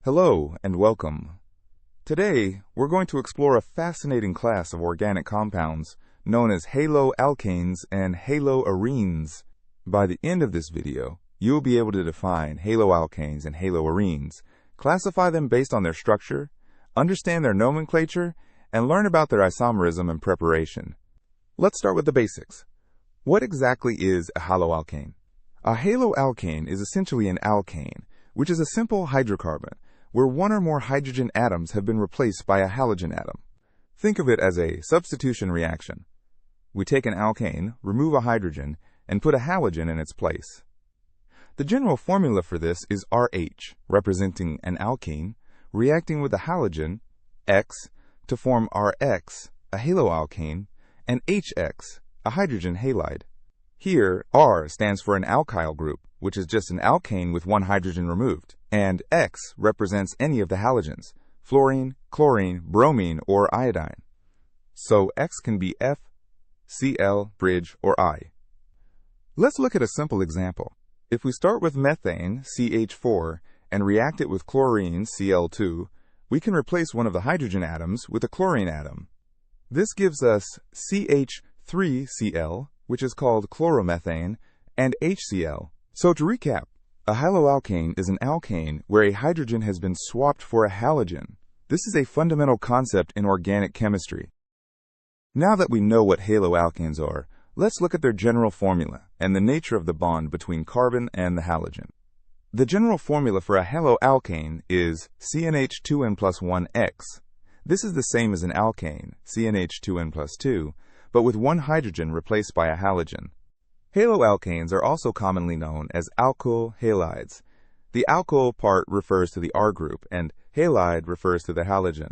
Hello and welcome. Today, we're going to explore a fascinating class of organic compounds known as haloalkanes and haloarenes. By the end of this video, you'll be able to define haloalkanes and haloarenes, classify them based on their structure, understand their nomenclature, and learn about their isomerism and preparation. Let's start with the basics. What exactly is a haloalkane? A haloalkane is essentially an alkane, which is a simple hydrocarbon where one or more hydrogen atoms have been replaced by a halogen atom. Think of it as a substitution reaction. We take an alkane, remove a hydrogen, and put a halogen in its place. The general formula for this is RH, representing an alkene, reacting with a halogen, X, to form Rx, a haloalkane, and HX, a hydrogen halide. Here, R stands for an alkyl group, which is just an alkane with one hydrogen removed, and X represents any of the halogens, fluorine, chlorine, bromine, or iodine. So X can be F, Cl, bridge, or I. Let's look at a simple example. If we start with methane, CH4, and react it with chlorine, Cl2, we can replace one of the hydrogen atoms with a chlorine atom. This gives us CH3Cl, which is called chloromethane, and HCl. So to recap, a haloalkane is an alkane where a hydrogen has been swapped for a halogen. This is a fundamental concept in organic chemistry. Now that we know what haloalkanes are, let's look at their general formula and the nature of the bond between carbon and the halogen. The general formula for a haloalkane is CnH2n plus 1x. This is the same as an alkane, CnH2n plus 2, but with one hydrogen replaced by a halogen. Haloalkanes are also commonly known as alkyl halides. The alkyl part refers to the R group, and halide refers to the halogen.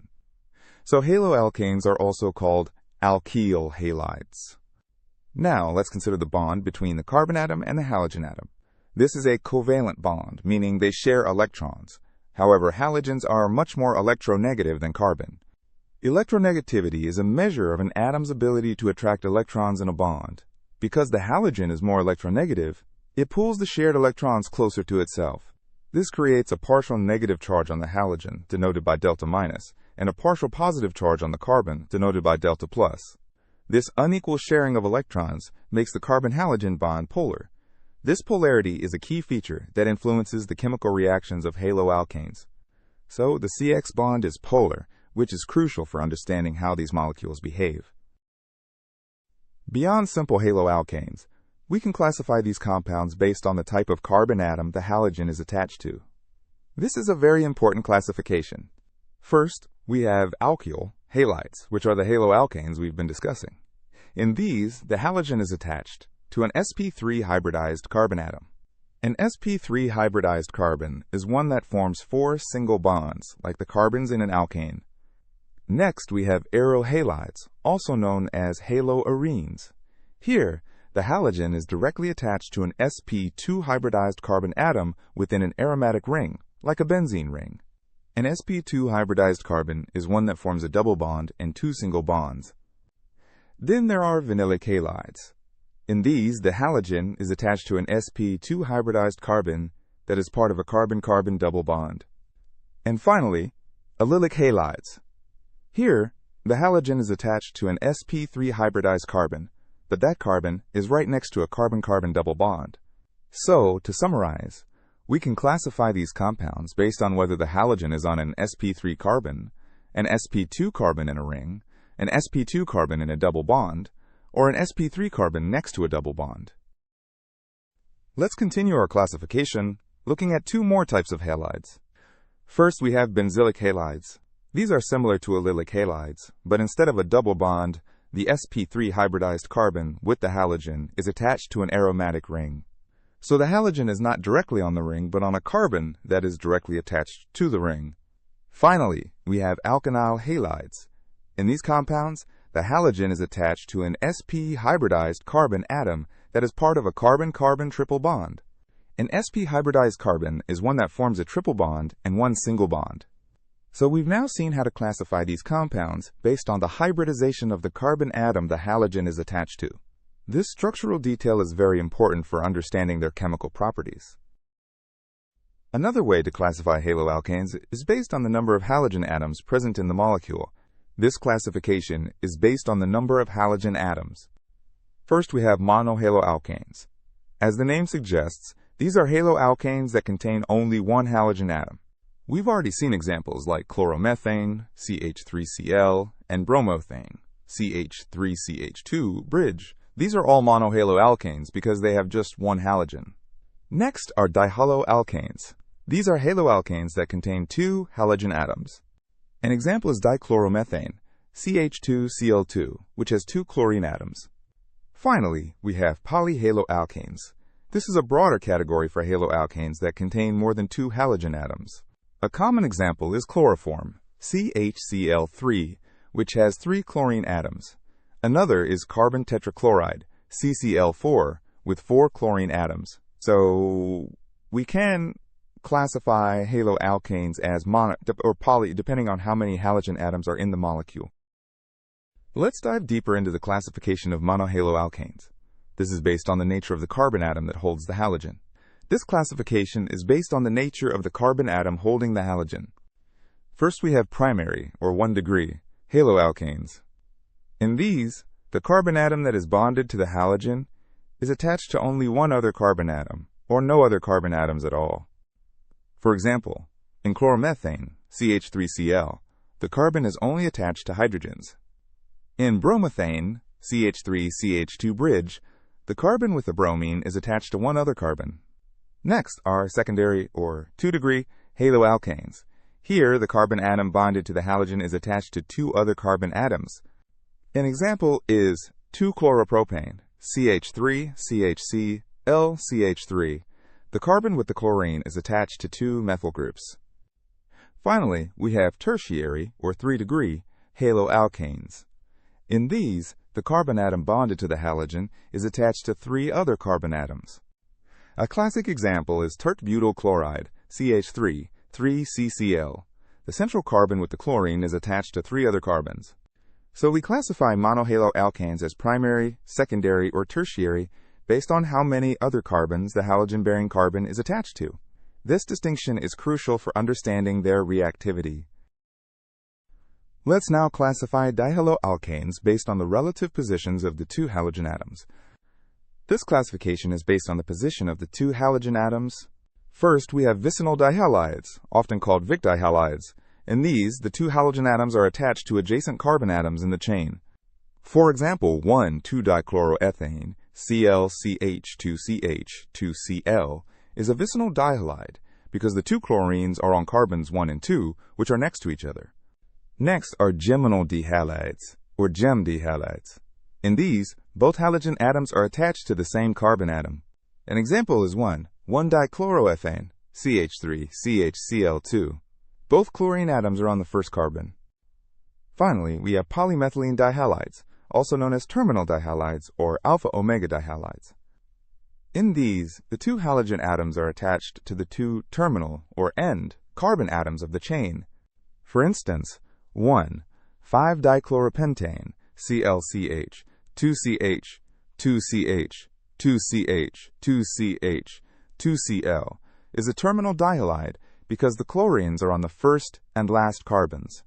So haloalkanes are also called alkyl halides. Now let's consider the bond between the carbon atom and the halogen atom. This is a covalent bond, meaning they share electrons. However, halogens are much more electronegative than carbon. Electronegativity is a measure of an atom's ability to attract electrons in a bond. Because the halogen is more electronegative, it pulls the shared electrons closer to itself. This creates a partial negative charge on the halogen, denoted by delta minus, and a partial positive charge on the carbon, denoted by delta plus. This unequal sharing of electrons makes the carbon-halogen bond polar. This polarity is a key feature that influences the chemical reactions of haloalkanes. So the CX bond is polar, which is crucial for understanding how these molecules behave. Beyond simple haloalkanes, we can classify these compounds based on the type of carbon atom the halogen is attached to. This is a very important classification. First, we have alkyl halides, which are the haloalkanes we've been discussing. In these, the halogen is attached to an sp3 hybridized carbon atom. An sp3 hybridized carbon is one that forms 4 single bonds, like the carbons in an alkane. Next, we have aryl halides, also known as haloarenes. Here, the halogen is directly attached to an sp2 hybridized carbon atom within an aromatic ring, like a benzene ring. An sp2 hybridized carbon is one that forms a double bond and 2 single bonds. Then there are vinylic halides. In these, the halogen is attached to an sp2 hybridized carbon that is part of a carbon-carbon double bond. And finally, allylic halides. Here, the halogen is attached to an sp3 hybridized carbon, but that carbon is right next to a carbon-carbon double bond. So, to summarize, we can classify these compounds based on whether the halogen is on an sp3 carbon, an sp2 carbon in a ring, an sp2 carbon in a double bond, or an sp3 carbon next to a double bond. Let's continue our classification, looking at 2 more types of halides. First, we have benzylic halides. These are similar to allylic halides, but instead of a double bond, the sp3 hybridized carbon with the halogen is attached to an aromatic ring. So the halogen is not directly on the ring, but on a carbon that is directly attached to the ring. Finally, we have alkynyl halides. In these compounds, the halogen is attached to an sp hybridized carbon atom that is part of a carbon-carbon triple bond. An sp hybridized carbon is one that forms a triple bond and 1 single bond. So we've now seen how to classify these compounds based on the hybridization of the carbon atom the halogen is attached to. This structural detail is very important for understanding their chemical properties. Another way to classify haloalkanes is based on the number of halogen atoms present in the molecule. This classification is based on the number of halogen atoms. First, we have monohaloalkanes. As the name suggests, these are haloalkanes that contain only one halogen atom. We've already seen examples like chloromethane, CH3Cl, and bromothane, CH3CH2 bridge. These are all monohaloalkanes because they have just one halogen. Next are dihaloalkanes. These are haloalkanes that contain two halogen atoms. An example is dichloromethane, CH2Cl2, which has two chlorine atoms. Finally, we have polyhaloalkanes. This is a broader category for haloalkanes that contain more than two halogen atoms. A common example is chloroform, CHCl3, which has three chlorine atoms. Another is carbon tetrachloride, CCl4, with four chlorine atoms. So we can classify haloalkanes as mono or poly depending on how many halogen atoms are in the molecule. Let's dive deeper into the classification of monohaloalkanes. This is based on the nature of the carbon atom that holds the halogen. This classification is based on the nature of the carbon atom holding the halogen. First, we have primary, or 1 degree, haloalkanes. In these, the carbon atom that is bonded to the halogen is attached to only one other carbon atom, or no other carbon atoms at all. For example, in chloromethane, CH3Cl, the carbon is only attached to hydrogens. In bromothane, CH3CH2 bridge, the carbon with the bromine is attached to one other carbon. Next are secondary, or 2 degree, haloalkanes. Here, the carbon atom bonded to the halogen is attached to two other carbon atoms. An example is 2-chloropropane, CH3CHClCH3. The carbon with the chlorine is attached to two methyl groups. Finally, we have tertiary, or 3 degree, haloalkanes. In these, the carbon atom bonded to the halogen is attached to three other carbon atoms. A classic example is tert-butyl chloride, CH3, 3CCl. The central carbon with the chlorine is attached to three other carbons. So we classify monohaloalkanes as primary, secondary, or tertiary based on how many other carbons the halogen-bearing carbon is attached to. This distinction is crucial for understanding their reactivity. Let's now classify dihaloalkanes based on the relative positions of the two halogen atoms. This classification is based on the position of the two halogen atoms. First, we have vicinal dihalides, often called Vic dihalides. In these, the two halogen atoms are attached to adjacent carbon atoms in the chain. For example, 1,2-dichloroethane, ClCH2CH2Cl, is a vicinal dihalide because the two chlorines are on carbons 1 and 2, which are next to each other. Next are geminal dihalides, or gem dihalides. In these, both halogen atoms are attached to the same carbon atom. An example is 1,1-dichloroethane, CH3CHCl2. Both chlorine atoms are on the first carbon. Finally, we have polymethylene dihalides, also known as terminal dihalides or alpha-omega dihalides. In these, the two halogen atoms are attached to the two terminal or end carbon atoms of the chain. For instance, 1,5-dichloropentane, ClCH, 2CH, 2CH, 2CH, 2CH, 2Cl, is a terminal dihalide because the chlorines are on the first and last carbons.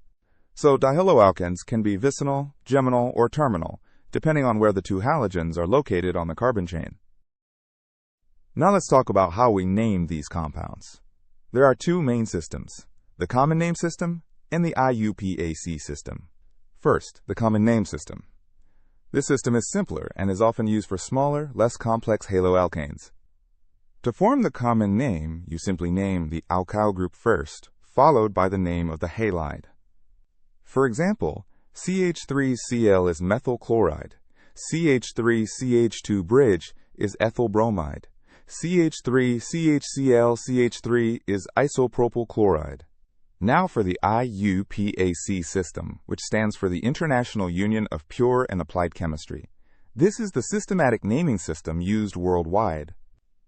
So dihaloalkanes can be vicinal, geminal, or terminal, depending on where the two halogens are located on the carbon chain. Now let's talk about how we name these compounds. There are two main systems, the common name system and the IUPAC system. First, the common name system. This system is simpler and is often used for smaller, less complex haloalkanes. To form the common name, you simply name the alkyl group first, followed by the name of the halide. For example, CH3Cl is methyl chloride, CH3CH2 bridge is ethyl bromide, CH3CHClCH3 is isopropyl chloride. Now for the IUPAC system, which stands for the International Union of Pure and Applied Chemistry. This is the systematic naming system used worldwide.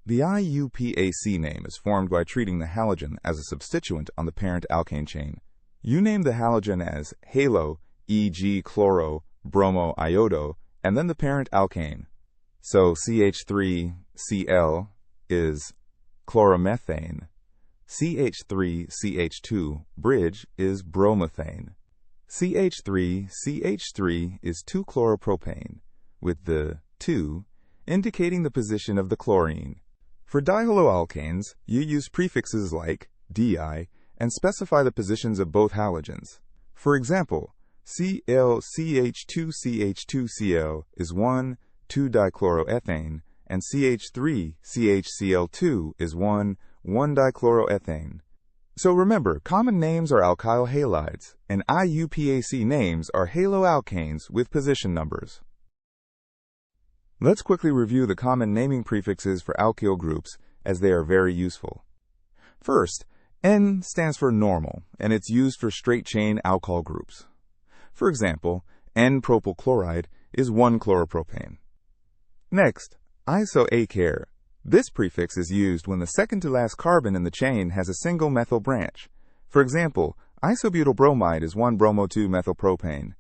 The IUPAC name is formed by treating the halogen as a substituent on the parent alkane chain. You name the halogen as halo, e.g. chloro, bromo, iodo, and then the parent alkane. So CH3Cl is chloromethane, CH3CH2 bridge is bromethane. CH3CH3 is 2-chloropropane, with the 2 indicating the position of the chlorine. For dihaloalkanes, you use prefixes like di and specify the positions of both halogens. For example, ClCH2CH2Cl is 1,2-dichloroethane, and CH3CHCl2 is 1,1-dichloroethane. So remember, common names are alkyl halides, and IUPAC names are haloalkanes with position numbers. Let's quickly review the common naming prefixes for alkyl groups, as they are very useful. First, N stands for normal, and it's used for straight-chain alcohol groups. For example, N-propyl chloride is 1-chloropropane. Next, isoacar. This prefix is used when the second-to-last carbon in the chain has a single methyl branch. For example, isobutyl bromide is 1-bromo-2-methylpropane.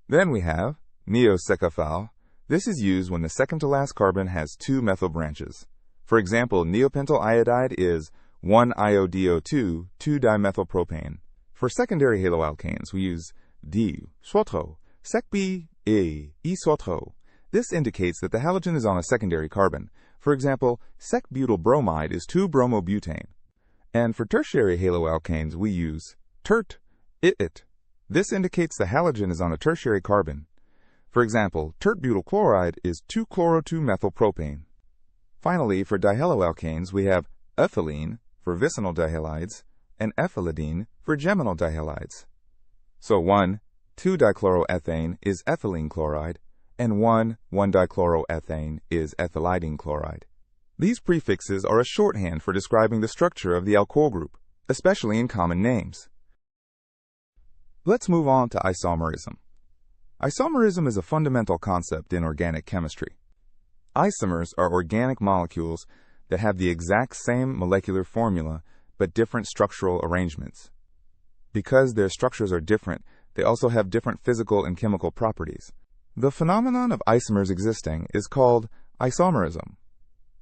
Then we have neosecaphal. This is used when the second-to-last carbon has 2 methyl branches. For example, neopentyl iodide is 1-iodo2, 2-dimethylpropane. For secondary haloalkanes, we use di-suotro, sec-b-e-isotro. This indicates that the halogen is on a secondary carbon. For example, sec-butyl bromide is 2-bromobutane. And for tertiary haloalkanes, we use tert-it-it. This indicates the halogen is on a tertiary carbon. For example, tert-butyl chloride is 2-chloro-2-methylpropane. Finally, for dihaloalkanes, we have ethylene for vicinal dihalides and ethylidene for geminal dihalides. So 1,2-dichloroethane is ethylene chloride, and 1,1-dichloroethane is ethylidene chloride. These prefixes are a shorthand for describing the structure of the alkyl group, especially in common names. Let's move on to isomerism. Isomerism is a fundamental concept in organic chemistry. Isomers are organic molecules that have the exact same molecular formula but different structural arrangements. Because their structures are different, they also have different physical and chemical properties. The phenomenon of isomers existing is called isomerism.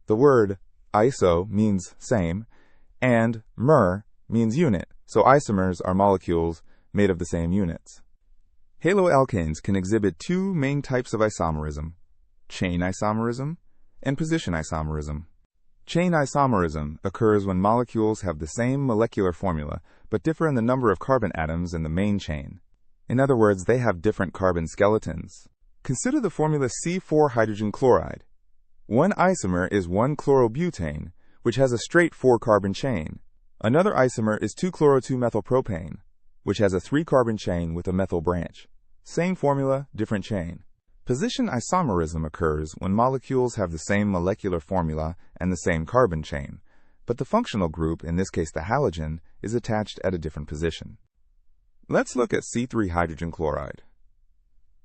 The word iso means same, and mer means unit, so isomers are molecules made of the same units. Haloalkanes can exhibit 2 main types of isomerism: chain isomerism and position isomerism. Chain isomerism occurs when molecules have the same molecular formula but differ in the number of carbon atoms in the main chain. In other words, they have different carbon skeletons. Consider the formula C4 hydrogen chloride. One isomer is 1-chlorobutane, which has a straight 4-carbon chain. Another isomer is 2-chloro-2-methylpropane, which has a 3-carbon chain with a methyl branch. Same formula, different chain. Position isomerism occurs when molecules have the same molecular formula and the same carbon chain, but the functional group, in this case the halogen, is attached at a different position. Let's look at C3 hydrogen chloride.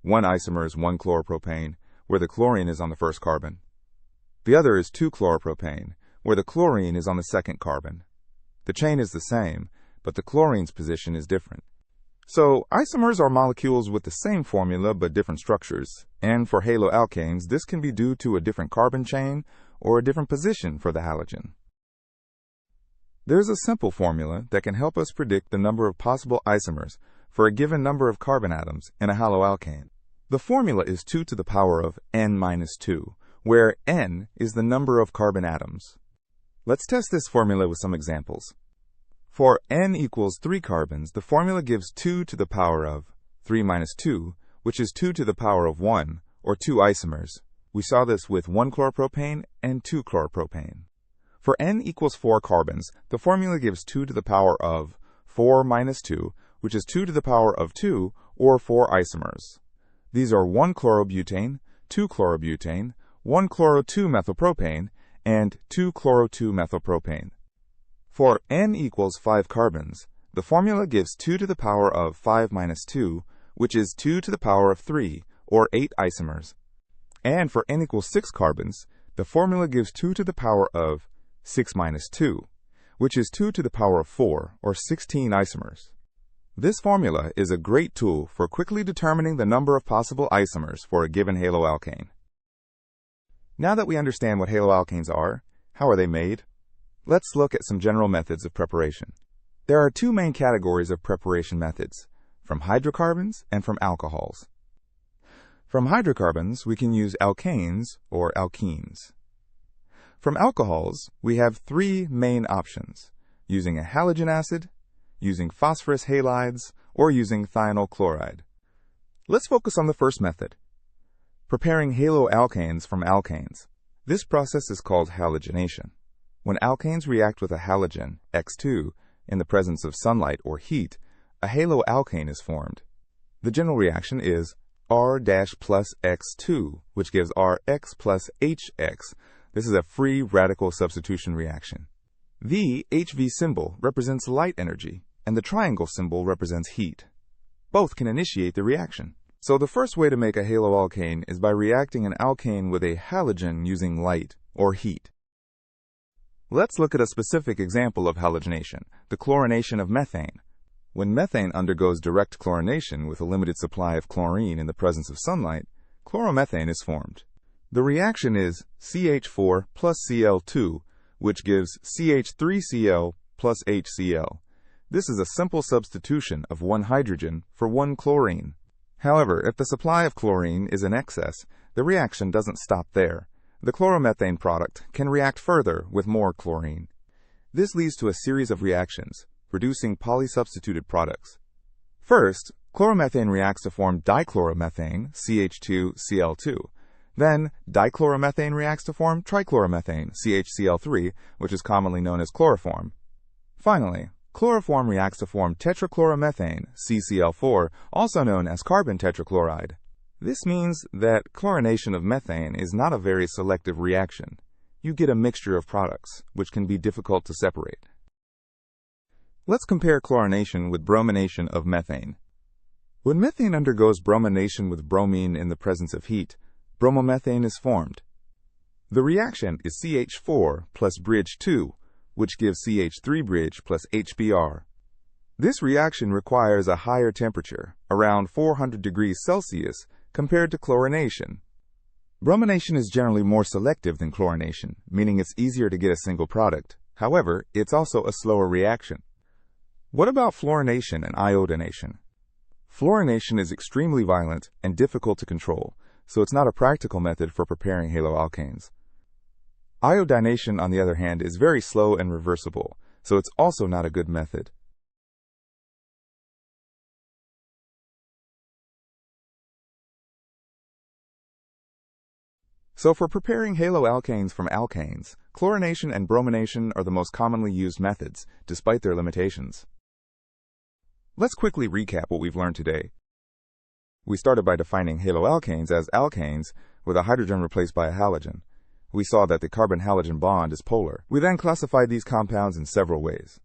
One isomer is 1-chloropropane, where the chlorine is on the first carbon. The other is 2-chloropropane, where the chlorine is on the second carbon. The chain is the same, but the chlorine's position is different. So, isomers are molecules with the same formula but different structures, and for haloalkanes, this can be due to a different carbon chain or a different position for the halogen. There's a simple formula that can help us predict the number of possible isomers for a given number of carbon atoms in a haloalkane. The formula is 2 to the power of n minus 2, where n is the number of carbon atoms. Let's test this formula with some examples. For n equals 3 carbons, the formula gives 2 to the power of 3 minus 2, which is 2 to the power of 1, or 2 isomers. We saw this with 1-chloropropane and 2-chloropropane. For n equals 4 carbons, the formula gives 2 to the power of 4 minus 2, which is 2 to the power of 2, or 4 isomers. These are 1-chlorobutane, 2-chlorobutane, 1-chloro-2-methylpropane, and 2-chloro-2-methylpropane. For n equals 5 carbons, the formula gives 2 to the power of 5 minus 2, which is 2 to the power of 3, or 8 isomers. And for n equals 6 carbons, the formula gives 2 to the power of 6 minus 2, which is 2 to the power of 4, or 16 isomers. This formula is a great tool for quickly determining the number of possible isomers for a given haloalkane. Now that we understand what haloalkanes are, how are they made? Let's look at some general methods of preparation. There are two main categories of preparation methods, from hydrocarbons and from alcohols. From hydrocarbons, we can use alkanes or alkenes. From alcohols, we have three main options: using a halogen acid, using phosphorus halides, or using thionyl chloride. Let's focus on the first method, preparing haloalkanes from alkanes. This process is called halogenation. When alkanes react with a halogen, X2, in the presence of sunlight or heat, a haloalkane is formed. The general reaction is R- plus X2, which gives Rx plus HX. This is a free radical substitution reaction. The HV symbol represents light energy, and the triangle symbol represents heat. Both can initiate the reaction. So the first way to make a haloalkane is by reacting an alkane with a halogen using light or heat. Let's look at a specific example of halogenation, the chlorination of methane. When methane undergoes direct chlorination with a limited supply of chlorine in the presence of sunlight, chloromethane is formed. The reaction is CH4 plus Cl2, which gives CH3Cl plus HCl. This is a simple substitution of one hydrogen for one chlorine. However, if the supply of chlorine is in excess, the reaction doesn't stop there. The chloromethane product can react further with more chlorine. This leads to a series of reactions, producing polysubstituted products. First, chloromethane reacts to form dichloromethane, CH2Cl2. Then, dichloromethane reacts to form trichloromethane, CHCl3, which is commonly known as chloroform. Finally, chloroform reacts to form tetrachloromethane, CCl4, also known as carbon tetrachloride. This means that chlorination of methane is not a very selective reaction. You get a mixture of products, which can be difficult to separate. Let's compare chlorination with bromination of methane. When methane undergoes bromination with bromine in the presence of heat, bromomethane is formed. The reaction is CH4 plus bridge 2, which gives CH3 bridge plus HBr. This reaction requires a higher temperature, around 400 degrees Celsius, compared to chlorination. Bromination is generally more selective than chlorination, meaning it's easier to get a single product. However, it's also a slower reaction. What about fluorination and iodination? Fluorination is extremely violent and difficult to control, so it's not a practical method for preparing haloalkanes. Iodination, on the other hand, is very slow and reversible, so it's also not a good method. So for preparing haloalkanes from alkanes, chlorination and bromination are the most commonly used methods, despite their limitations. Let's quickly recap what we've learned today. We started by defining haloalkanes as alkanes with a hydrogen replaced by a halogen. We saw that the carbon-halogen bond is polar. We then classified these compounds in several ways: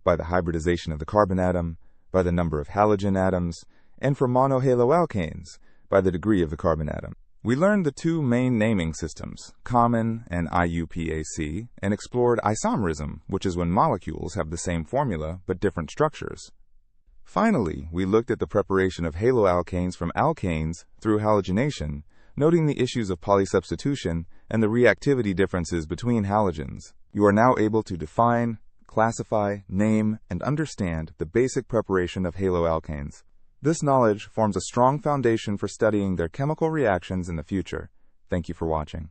by the hybridization of the carbon atom, by the number of halogen atoms, and for monohaloalkanes, by the degree of the carbon atom. We learned the two main naming systems, common and IUPAC, and explored isomerism, which is when molecules have the same formula but different structures. Finally, we looked at the preparation of haloalkanes from alkanes through halogenation, noting the issues of polysubstitution and the reactivity differences between halogens. You are now able to define, classify, name, and understand the basic preparation of haloalkanes. This knowledge forms a strong foundation for studying their chemical reactions in the future. Thank you for watching.